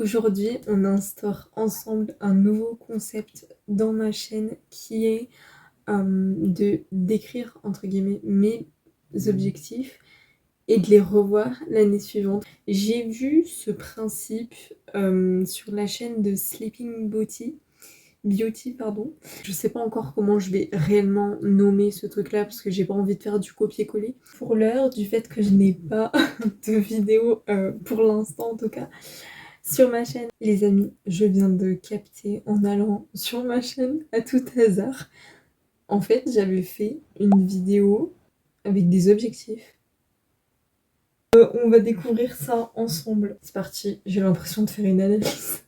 Aujourd'hui, on instaure ensemble un nouveau concept dans ma chaîne qui est de d'écrire entre guillemets mes objectifs et de les revoir l'année suivante. J'ai vu ce principe sur la chaîne de Sleeping Beauty, pardon. Je sais pas encore comment je vais réellement nommer ce truc-là parce que j'ai pas envie de faire du copier-coller. Pour l'heure, du fait que je n'ai pas de vidéo, pour l'instant en tout cas, sur ma chaîne. Les amis, je viens de capter en allant sur ma chaîne à tout hasard. En fait, j'avais fait une vidéo avec des objectifs. On va découvrir ça ensemble. C'est parti, j'ai l'impression de faire une analyse.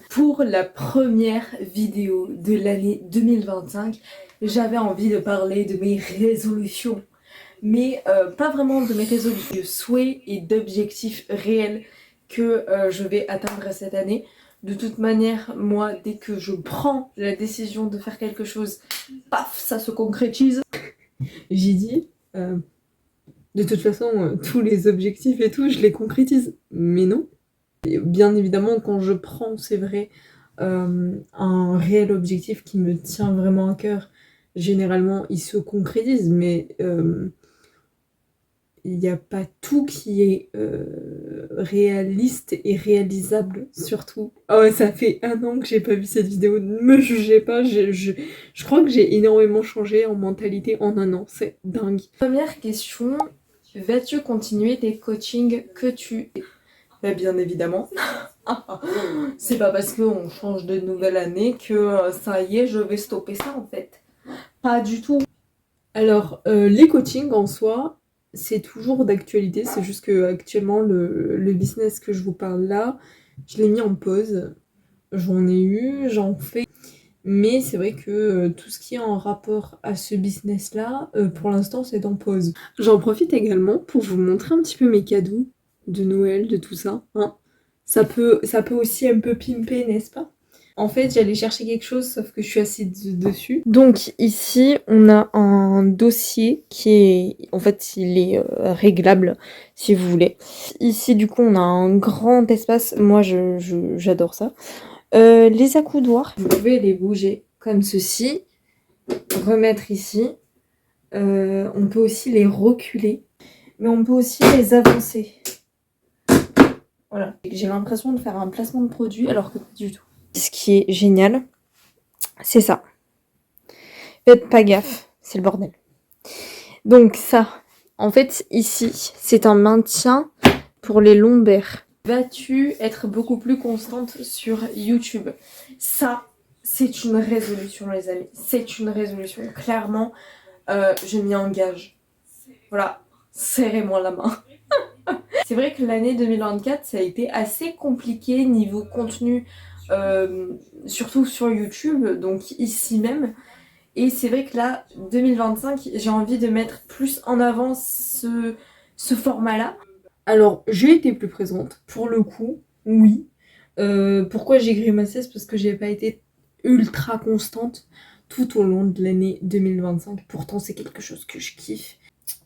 Pour la première vidéo de l'année 2025, j'avais envie de parler de mes résolutions. Mais pas vraiment de mes résolutions, de souhaits et d'objectifs réels que je vais atteindre cette année. De toute manière, moi, dès que je prends la décision de faire quelque chose, paf, ça se concrétise. J'ai dit, de toute façon, tous les objectifs et tout, je les concrétise. Mais non. Et bien évidemment, quand je prends, c'est vrai, un réel objectif qui me tient vraiment à cœur, généralement, il se concrétise. Mais il n'y a pas tout qui est réaliste et réalisable, surtout. Ah ouais, ça fait 1 an que j'ai pas vu cette vidéo, ne me jugez pas, je crois que j'ai énormément changé en mentalité en 1 an, c'est dingue. Première question, vas-tu continuer tes coachings que tu... Bah, bien évidemment. C'est pas parce qu'on change de nouvelle année que ça y est, je vais stopper ça en fait. Pas du tout. Alors, les coachings en soi, c'est toujours d'actualité, c'est juste que actuellement le business que je vous parle là, je l'ai mis en pause. J'en ai eu, j'en fais, mais c'est vrai que tout ce qui est en rapport à ce business-là, pour l'instant, c'est en pause. J'en profite également pour vous montrer un petit peu mes cadeaux de Noël, de tout ça, hein. Ça peut aussi un peu pimper, n'est-ce pas? En fait, j'allais chercher quelque chose, sauf que je suis assise dessus. Donc ici, on a un dossier qui est... En fait, il est réglable, si vous voulez. Ici, du coup, on a un grand espace. Moi, j'adore ça. Les accoudoirs, vous pouvez les bouger comme ceci. Remettre ici. On peut aussi les reculer. Mais on peut aussi les avancer. Voilà. J'ai l'impression de faire un placement de produit, alors que pas du tout. Ce qui est génial, c'est ça. Faites pas gaffe, c'est le bordel. Donc ça, en fait, ici, c'est un maintien pour les lombaires. Vas-tu être beaucoup plus constante sur YouTube? Ça, c'est une résolution, les amis. C'est une résolution. Clairement, je m'y engage. Voilà, serrez-moi la main. C'est vrai que l'année 2024, ça a été assez compliqué niveau contenu, surtout sur YouTube, donc ici même. Et c'est vrai que là, 2025, j'ai envie de mettre plus en avant ce format-là. Alors, j'ai été plus présente, pour le coup, oui. Pourquoi j'ai grimacé? C'est parce que j'ai pas été ultra constante tout au long de l'année 2025. Pourtant, c'est quelque chose que je kiffe.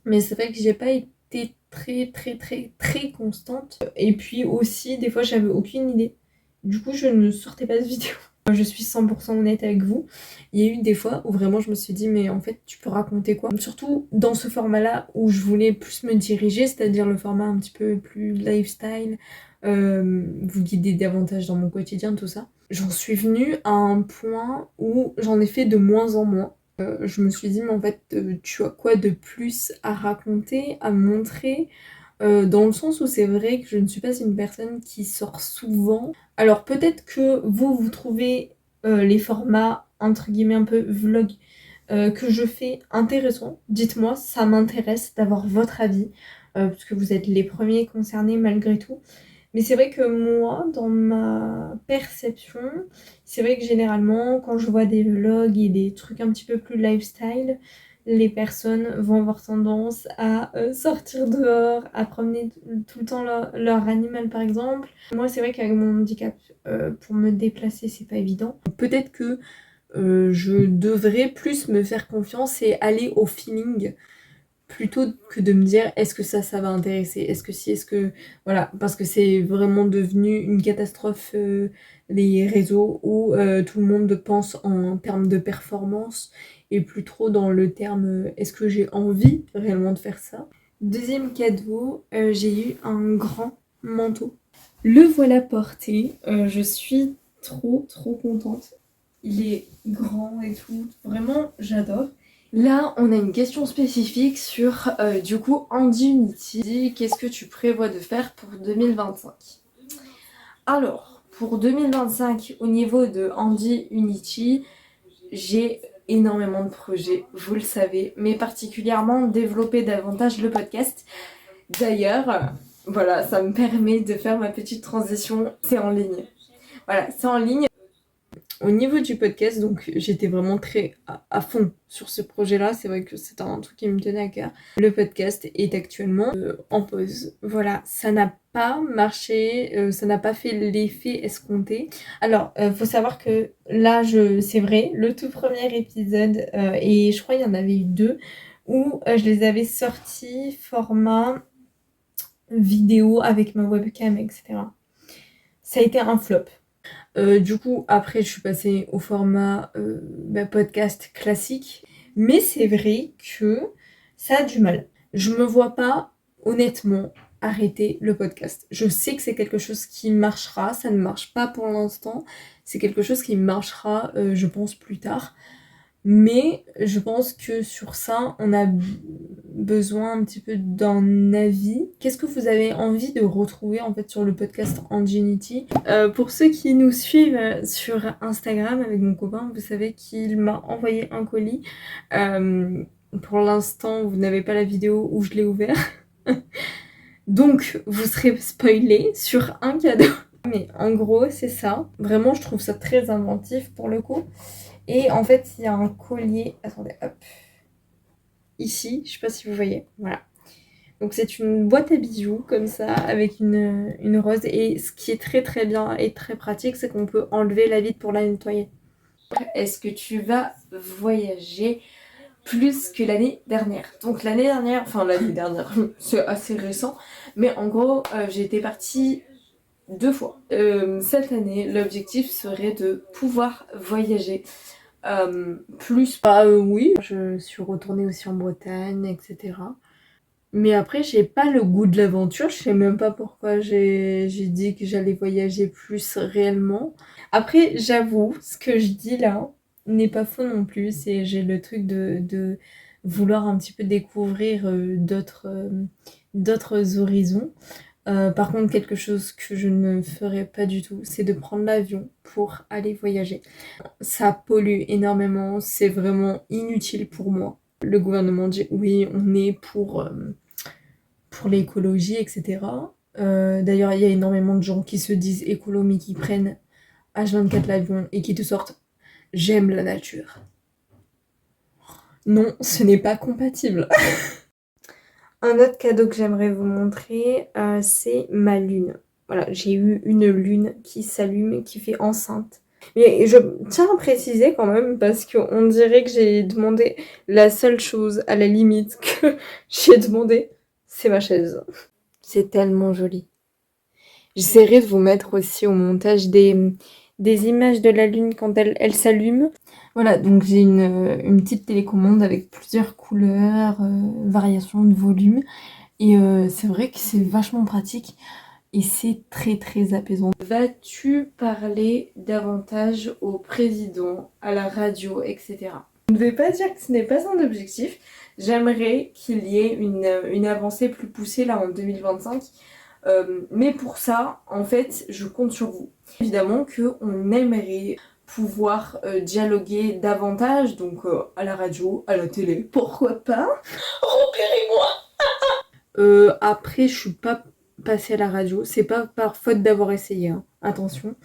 Mais c'est vrai que j'ai pas été très constante. Et puis aussi, des fois, j'avais aucune idée. Du coup, je ne sortais pas de vidéo. Je suis 100% honnête avec vous. Il y a eu des fois où vraiment je me suis dit, mais en fait, tu peux raconter quoi? Surtout dans ce format-là où je voulais plus me diriger, c'est-à-dire le format un petit peu plus lifestyle, vous guider davantage dans mon quotidien, tout ça. J'en suis venue à un point où j'en ai fait de moins en moins. Je me suis dit, mais en fait, tu as quoi de plus à raconter, à montrer? Dans le sens où c'est vrai que je ne suis pas une personne qui sort souvent. Alors peut-être que vous trouvez les formats entre guillemets un peu vlog que je fais intéressants. Dites-moi, ça m'intéresse d'avoir votre avis, parce que vous êtes les premiers concernés malgré tout. Mais c'est vrai que moi, dans ma perception, c'est vrai que généralement, quand je vois des vlogs et des trucs un petit peu plus lifestyle, les personnes vont avoir tendance à sortir dehors, à promener tout le temps leur animal par exemple. Moi, c'est vrai qu'avec mon handicap, pour me déplacer, c'est pas évident. Peut-être que je devrais plus me faire confiance et aller au feeling plutôt que de me dire est-ce que ça va intéresser, est-ce que si, est-ce que... Voilà, parce que c'est vraiment devenu une catastrophe les réseaux où tout le monde pense en termes de performance et plus trop dans le terme est-ce que j'ai envie réellement de faire ça. Deuxième cadeau, j'ai eu un grand manteau. Le voilà porté, je suis trop contente. Il est grand et tout, vraiment j'adore. Là, on a une question spécifique sur, du coup, Andy Unity. Qu'est-ce que tu prévois de faire pour 2025? Alors, pour 2025, au niveau de Andy Unity, j'ai énormément de projets, vous le savez, mais particulièrement développer davantage le podcast. D'ailleurs, voilà, ça me permet de faire ma petite transition, c'est en ligne. Voilà, c'est en ligne. Au niveau du podcast, donc j'étais vraiment très à fond sur ce projet-là. C'est vrai que c'est un truc qui me tenait à cœur. Le podcast est actuellement en pause. Voilà, ça n'a pas marché, ça n'a pas fait l'effet escompté. Alors, faut savoir que là, c'est vrai, le tout premier épisode, et je crois qu'il y en avait eu 2, où je les avais sortis format vidéo avec ma webcam, etc. Ça a été un flop. Du coup, après, je suis passée au format podcast classique. Mais c'est vrai que ça a du mal. Je me vois pas, honnêtement, arrêter le podcast. Je sais que c'est quelque chose qui marchera. Ça ne marche pas pour l'instant. C'est quelque chose qui marchera, je pense, plus tard. Mais je pense que sur ça, on a besoin un petit peu d'un avis. Qu'est-ce que vous avez envie de retrouver en fait sur le podcast Anginity? Pour ceux qui nous suivent sur Instagram avec mon copain, vous savez qu'il m'a envoyé un colis. Pour l'instant, vous n'avez pas la vidéo où je l'ai ouvert. Donc, vous serez spoilés sur un cadeau. Mais en gros, c'est ça. Vraiment, je trouve ça très inventif pour le coup. Et en fait, il y a un collier. Attendez, hop. Ici, je sais pas si vous voyez. Voilà. Donc, c'est une boîte à bijoux, comme ça, avec une rose. Et ce qui est très bien et très pratique, c'est qu'on peut enlever la vitre pour la nettoyer. Est-ce que tu vas voyager plus que l'année dernière? Donc, l'année dernière, c'est assez récent. Mais en gros, j'ai été partie 2 fois. Cette année, l'objectif serait de pouvoir voyager plus. Oui, je suis retournée aussi en Bretagne, etc. Mais après, j'ai pas le goût de l'aventure. Je sais même pas pourquoi j'ai dit que j'allais voyager plus réellement. Après, j'avoue, ce que je dis là n'est pas faux non plus. Et j'ai le truc de vouloir un petit peu découvrir d'autres horizons. Par contre, quelque chose que je ne ferais pas du tout, c'est de prendre l'avion pour aller voyager. Ça pollue énormément, c'est vraiment inutile pour moi. Le gouvernement dit oui, on est pour l'écologie, etc. D'ailleurs, il y a énormément de gens qui se disent écolo, mais qui prennent H24 l'avion et qui te sortent j'aime la nature. Non, ce n'est pas compatible. Un autre cadeau que j'aimerais vous montrer, c'est ma lune. Voilà, j'ai eu une lune qui s'allume, qui fait enceinte. Mais je tiens à préciser quand même, parce qu'on dirait que j'ai demandé la seule chose, à la limite, que j'ai demandé, c'est ma chaise. C'est tellement joli. J'essaierai de vous mettre aussi au montage des images de la lune quand elle s'allume. Voilà, donc j'ai une petite télécommande avec plusieurs couleurs, variations de volume. Et c'est vrai que c'est vachement pratique et c'est très apaisant. Vas-tu parler davantage au président, à la radio, etc. Je ne vais pas dire que ce n'est pas un objectif. J'aimerais qu'il y ait une avancée plus poussée là en 2025. Mais pour ça, en fait, je compte sur vous. Évidemment qu'on aimerait pouvoir dialoguer davantage, donc à la radio, à la télé, pourquoi pas. Repérez-moi. Après, je suis pas passée à la radio. C'est pas par faute d'avoir essayé, hein. Attention.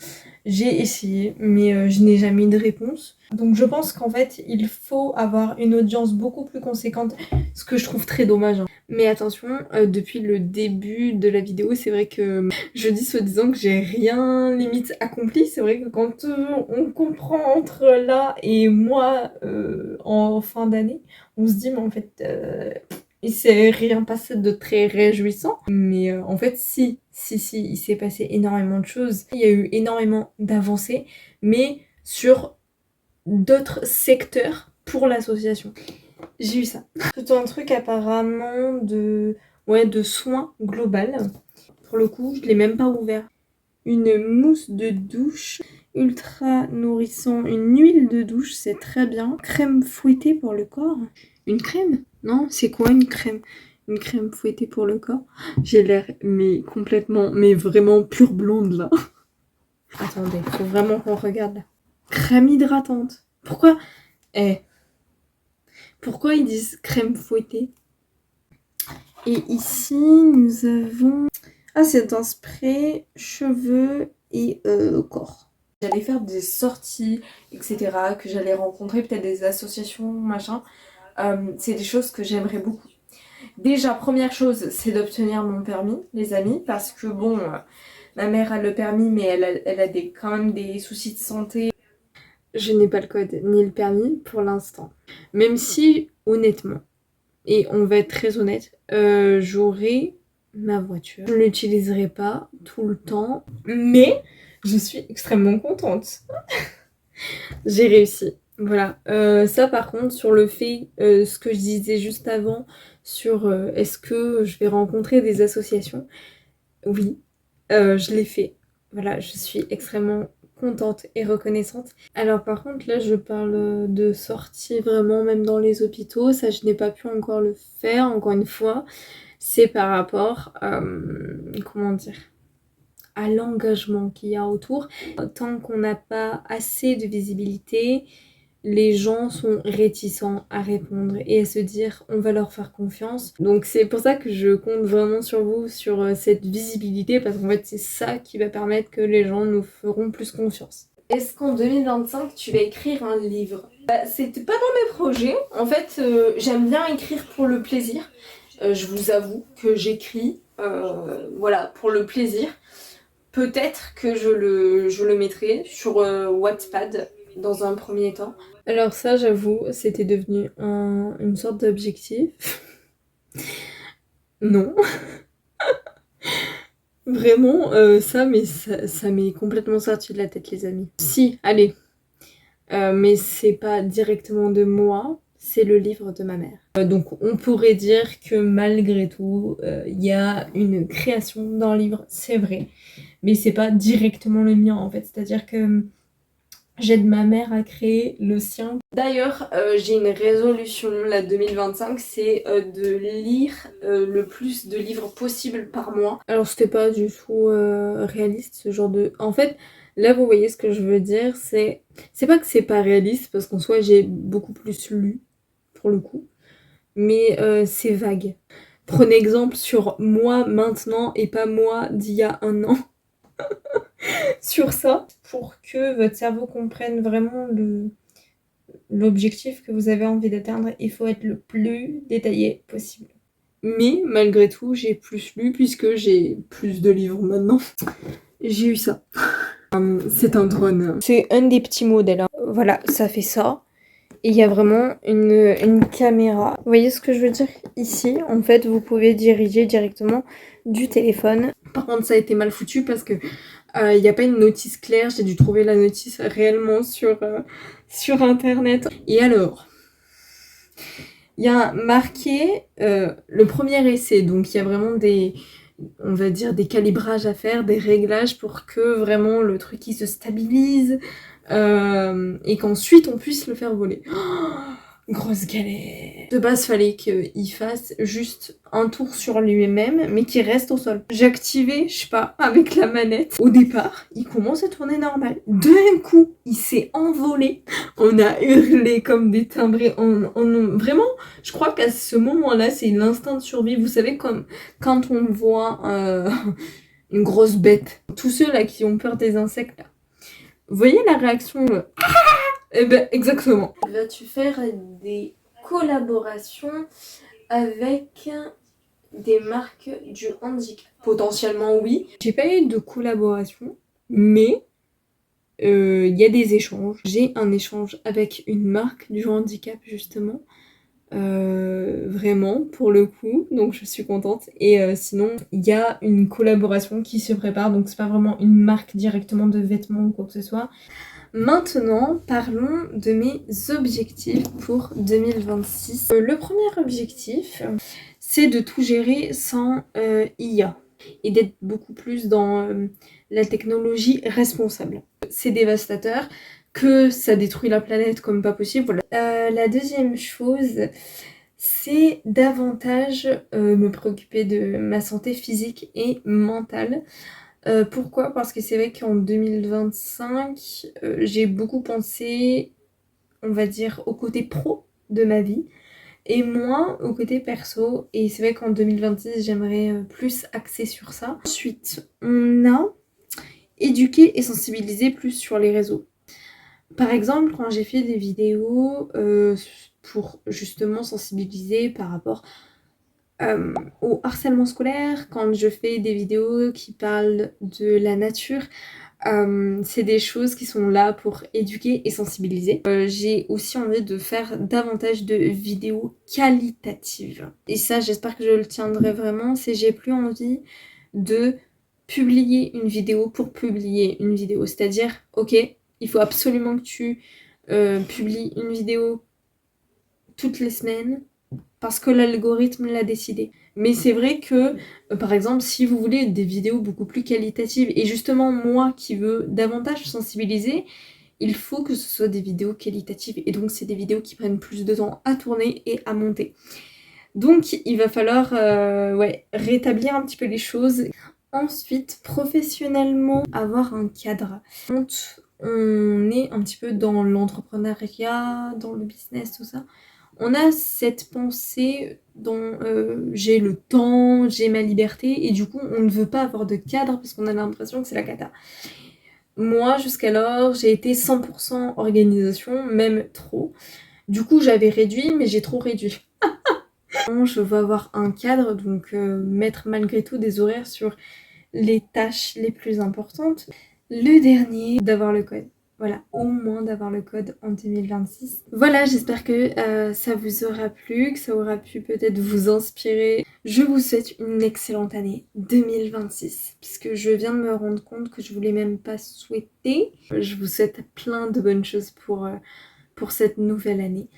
J'ai essayé, mais je n'ai jamais eu de réponse. Donc je pense qu'en fait, il faut avoir une audience beaucoup plus conséquente, ce que je trouve très dommage, hein. Mais attention, depuis le début de la vidéo, c'est vrai que je dis soi-disant que j'ai rien limite accompli. C'est vrai que quand on comprend entre là et moi en fin d'année, on se dit mais en fait il s'est rien passé de très réjouissant. Mais en fait, si, il s'est passé énormément de choses. Il y a eu énormément d'avancées, mais sur d'autres secteurs pour l'association. J'ai eu ça. Plutôt un truc apparemment de soins global. Pour le coup, je l'ai même pas ouvert. Une mousse de douche ultra nourrissant, une huile de douche, c'est très bien. Crème fouettée pour le corps. Une crème? Non, c'est quoi une crème? Une crème fouettée pour le corps. J'ai l'air complètement, mais vraiment pure blonde là. Attendez, faut vraiment qu'on regarde là. Crème hydratante. Pourquoi pourquoi ils disent crème fouettée? Et ici, nous avons... Ah, c'est un spray cheveux et corps. J'allais faire des sorties, etc., que j'allais rencontrer peut-être des associations, machin. C'est des choses que j'aimerais beaucoup. Déjà, première chose, c'est d'obtenir mon permis, les amis, parce que bon, ma mère a le permis, mais elle a quand même des soucis de santé. Je n'ai pas le code ni le permis pour l'instant. Même si, honnêtement, et on va être très honnête, j'aurai ma voiture. Je ne l'utiliserai pas tout le temps, mais je suis extrêmement contente. J'ai réussi. Voilà. Ça, par contre, sur le fait, ce que je disais juste avant, sur est-ce que je vais rencontrer des associations, oui, je l'ai fait. Voilà, je suis extrêmement contente et reconnaissante. Alors par contre, là, je parle de sortie vraiment, même dans les hôpitaux. Ça, je n'ai pas pu encore le faire, encore une fois. C'est par rapport, comment dire, à l'engagement qu'il y a autour. Tant qu'on n'a pas assez de visibilité, les gens sont réticents à répondre et à se dire on va leur faire confiance. Donc c'est pour ça que je compte vraiment sur vous, sur cette visibilité, parce qu'en fait c'est ça qui va permettre que les gens nous feront plus confiance. Est-ce qu'en 2025 tu vas écrire un livre? C'était pas dans mes projets. En fait, j'aime bien écrire pour le plaisir. Je vous avoue que j'écris voilà, pour le plaisir. Peut-être que je le mettrai sur Wattpad dans un premier temps. Alors ça, j'avoue, c'était devenu une sorte d'objectif. Non. Vraiment, ça m'est complètement sorti de la tête, les amis. Si, allez. Mais c'est pas directement de moi, c'est le livre de ma mère. Donc on pourrait dire que malgré tout, il y a une création d'un livre, c'est vrai. Mais c'est pas directement le mien en fait. C'est-à-dire que j'aide ma mère à créer le sien. D'ailleurs, j'ai une résolution, la 2025, c'est de lire le plus de livres possible par mois. Alors c'était pas du tout réaliste ce genre de... En fait, là vous voyez ce que je veux dire, c'est pas que c'est pas réaliste, parce qu'en soi j'ai beaucoup plus lu, pour le coup, mais c'est vague. Prenez exemple sur moi maintenant et pas moi d'il y a un an. Sur ça, pour que votre cerveau comprenne vraiment l'objectif que vous avez envie d'atteindre, il faut être le plus détaillé possible. Mais malgré tout, j'ai plus lu puisque j'ai plus de livres maintenant. J'ai eu ça. C'est un drone. C'est un des petits modèles. Hein. Voilà, ça fait ça. Et il y a vraiment une caméra. Vous voyez ce que je veux dire? Ici, en fait, vous pouvez diriger directement du téléphone. Par contre, ça a été mal foutu parce que il n'y a pas une notice claire. J'ai dû trouver la notice réellement sur internet. Et alors, il y a marqué le premier essai. Donc, il y a vraiment on va dire, des calibrages à faire, des réglages pour que vraiment le truc il se stabilise et qu'ensuite on puisse le faire voler. Oh, grosse galère. De base, fallait qu'il fasse juste un tour sur lui-même, mais qu'il reste au sol. J'ai activé, je sais pas, avec la manette. Au départ, il commence à tourner normal. D'un coup, il s'est envolé. On a hurlé comme des timbrés. Vraiment, je crois qu'à ce moment-là, c'est l'instinct de survie. Vous savez, comme quand on voit une grosse bête. Tous ceux là qui ont peur des insectes, là. Vous voyez la réaction Eh ben, exactement. Vas-tu faire des collaborations avec des marques du handicap? Potentiellement, oui. J'ai pas eu de collaboration, mais il y a des échanges. J'ai un échange avec une marque du handicap, justement. vraiment pour le coup, donc je suis contente. Et sinon il y a une collaboration qui se prépare, donc c'est pas vraiment une marque directement de vêtements ou quoi que ce soit. Maintenant, parlons de mes objectifs pour 2026. Le premier objectif, c'est de tout gérer sans IA et d'être beaucoup plus dans la technologie responsable. C'est dévastateur, que ça détruit la planète comme pas possible. Voilà. La deuxième chose, c'est davantage me préoccuper de ma santé physique et mentale. Pourquoi? Parce que c'est vrai qu'en 2025, j'ai beaucoup pensé, on va dire, au côté pro de ma vie et moins au côté perso. Et c'est vrai qu'en 2026, j'aimerais plus axer sur ça. Ensuite, on a éduqué et sensibilisé plus sur les réseaux. Par exemple, quand j'ai fait des vidéos pour justement sensibiliser par rapport au harcèlement scolaire, quand je fais des vidéos qui parlent de la nature, c'est des choses qui sont là pour éduquer et sensibiliser. J'ai aussi envie de faire davantage de vidéos qualitatives. Et ça, j'espère que je le tiendrai vraiment, c'est j'ai plus envie de publier une vidéo pour publier une vidéo. C'est-à-dire, ok, il faut absolument que tu publies une vidéo toutes les semaines parce que l'algorithme l'a décidé. Mais c'est vrai que, par exemple, si vous voulez des vidéos beaucoup plus qualitatives, et justement moi qui veux davantage sensibiliser, il faut que ce soit des vidéos qualitatives. Et donc c'est des vidéos qui prennent plus de temps à tourner et à monter. Donc il va falloir rétablir un petit peu les choses. Ensuite, professionnellement, avoir un cadre. Quand on est un petit peu dans l'entrepreneuriat, dans le business, tout ça, on a cette pensée dont j'ai le temps, j'ai ma liberté, et du coup on ne veut pas avoir de cadre parce qu'on a l'impression que c'est la cata. Moi jusqu'alors j'ai été 100% organisation, même trop. Du coup j'avais réduit, mais j'ai trop réduit. Je veux avoir un cadre, donc mettre malgré tout des horaires sur les tâches les plus importantes. Le dernier, d'avoir le code. Voilà, au moins d'avoir le code en 2026. Voilà, j'espère que ça vous aura plu, que ça aura pu peut-être vous inspirer. Je vous souhaite une excellente année 2026, puisque je viens de me rendre compte que je voulais même pas souhaiter. Je vous souhaite plein de bonnes choses pour cette nouvelle année.